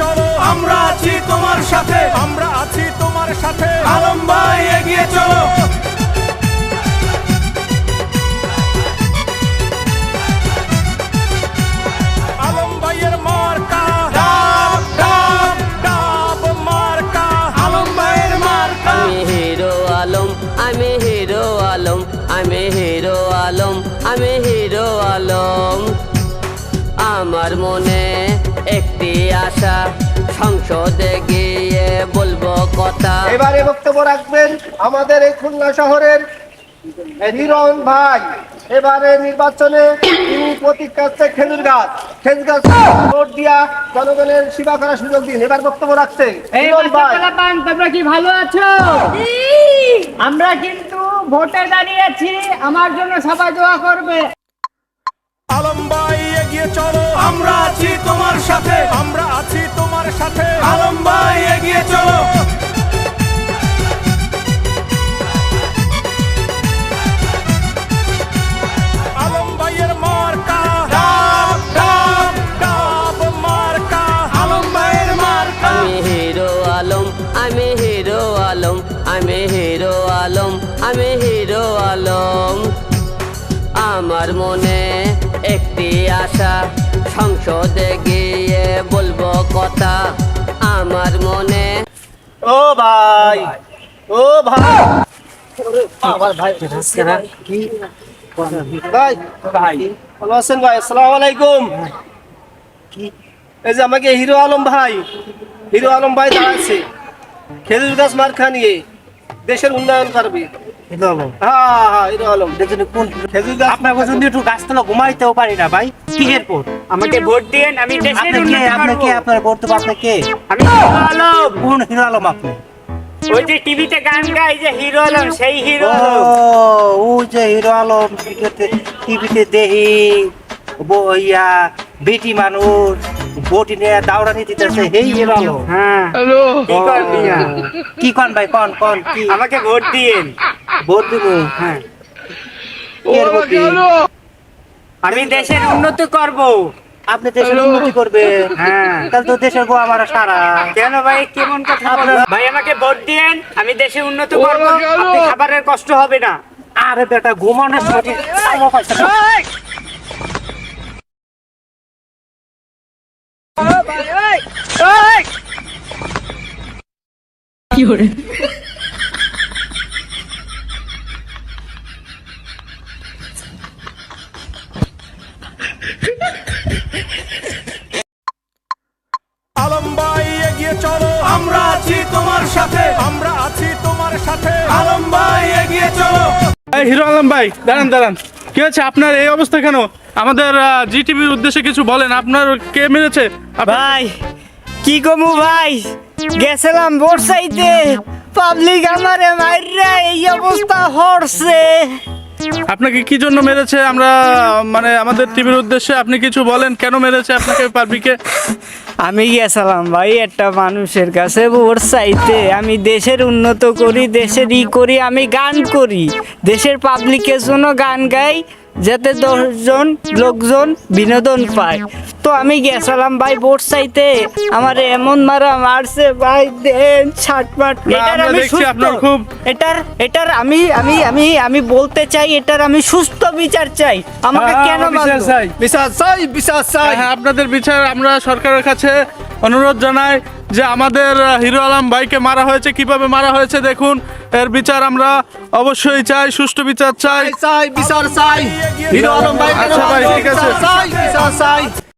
চলো, আমরা আছি তোমার সাথে, আমরা আছি তোমার সাথে। আলম ভাই এগিয়ে চলো। আলম ভাইয়ের মার্কা ডাব ডাব ডাব মার্কা। আলম ভাইয়ের মার্কা। আমি হিরো আলম, আমি হিরো আলম, আমি হিরো আলম, আমি হিরো আলম। আমার মনে একটি আশা, সংসদে গিয়ে বলবো কথা। এবারে বক্তব্য রাখবেন আমাদের এই খুলনা শহরের হিরণ ভাই। এবারে নির্বাচনে তিনি প্রতীক কাছে খেজুর গাছ ভোট দিয়া জনগণের সেবা করার সুযোগ দিন। এবার বক্তব্য রাখছেন হিরণ ভাই। তোমরা কি ভালো আছো? আমরা কিন্তু ভোটে দাঁড়িয়েছি, আমার জন্য সবাই দোয়া করবে। আলম ভাই এগিয়ে চলো, আমরা আছি তোমার সাথে, আমরা আছি তোমার সাথে। আলম ভাই এগিয়ে চলো। আলম ভাইয়ের মার্কা ডাব ডাব ডাব মার্কা। আলম ভাইয়ের মার্কা। আমি হিরো আলম, আমি হিরো আলম, আমি হিরো আলম, আমি হিরো আলম। আমার মনে একটি আশা, সংসদে গিয়ে বলবো কথা। আমার মনে ও ভাই, ও ভাই, ভাই ভালো আছেন ভাই? আসসালামু আলাইকুম। এই যে আমাকে হিরো আলম ভাই, হিরো আলম ভাই দাঁড়াচ্ছে খেজুর গাছ মার্কা নিয়ে দেশের উন্নয়ন করবে। হ্যাঁ হ্যাঁ, হিরো আলম খেজুর গাছ। আপনার পছন্দ একটু গাছতলা ঘুমাইতেও পারি না ভাই। কি এরপর আমাকে ভোট দিন, আমি দেশের আপনি কে? উন্নতি আপনি করব। কে? আপনার বর্তমান আপনি কে? আমি হিরো আলম। কোন হিরো আলম আপনি? ওই যে টিভিতে গান গায় যে হিরো আলম, সেই হিরো ও, আলম। ও যে হিরো আলম টিভিতে দেখি ইয়া বেটি মানুষ বটি নিয়ে দাউড়ানি দিতেছে, এই হিরো আলম। হ্যাঁ, কি করবি না? কি কন ভাই, কন কন কি? আমাকে ভোট দিন। ভোট দিব? হ্যাঁ, কি এর ভোট দিই? আমি দেশের উন্নতি করব। আপনি দেশের উন্নতি করবেন? হ্যাঁ। তাহলে তো দেশের গো আমার সারা। কেন ভাই, কেমন কথা বলো? ভাই আমাকে ভোট দিন, আমি দেশের উন্নতি করব, আপনি খাবারের কষ্ট হবে না। আরে বেটা ঘুমানোর সময় আমার পয়সা দাও। আলম ভাই এগিয়ে চলো, আমরা আছি তোমার সাথে, আমরা আছি তোমার সাথে। আলম ভাই এগিয়ে চলো। এই হিরো আলম ভাই, দাঁড়ান দাঁড়ান, কি হচ্ছে আপনার এই অবস্থা কেন? আমাদের জি টিভির উদ্দেশ্যে কিছু বলেন, আপনার কে মেরেছে? ভাই কি কমু ভাই, গেছিলাম ভোট চাইতে, পাবলিক আমারে মাইরা এই অবস্থা হচ্ছে। আপনাকে কি জন্য মেরেছে? আমরা মানে আমাদের টিভির উদ্দেশ্যে আপনি কিছু বলেন, কেন মেরেছে আপনাকে পাবলিকে? আমি গেছিলাম ভাই একটা মানুষের কাছে ভোট চাইতে, আমি দেশের উন্নত করি, দেশের করি, আমি গান করি, দেশের পাবলিকের জন্য গান গাই, যাতে 10 জন লোকজন বিনোদন পায়। তো আমি গেছিলাম ভাই ভোট চাইতে, আমার এমন মারা মারছে ভাই, দেন ছাটমাট। এটার আমরা আমি দেখছি সুস্থ, আপনার খুব এটার আমি আমি আমি আমি বলতে চাই, এটার আমি সুস্থ বিচার চাই। আমাকে হ্যাঁ, কেন আমরা বিচার মারলো? চাই। বিশ্বাস চাই, বিশ্বাস চাই। হ্যাঁ, আপনাদের বিচার আমরা সরকারের কাছে অনুরোধ জানাই যে আমাদের হিরো আলম ভাইকে মারা হয়েছে, কিভাবে মারা হয়েছে দেখুন, এর বিচার আমরা অবশ্যই চাই, সুষ্ঠু বিচার চাই। চাই, বিচার চাই। হিরো আলম ভাই, আচ্ছা ভাই, ঠিক আছে। বিচার চাই, বিচার চাই।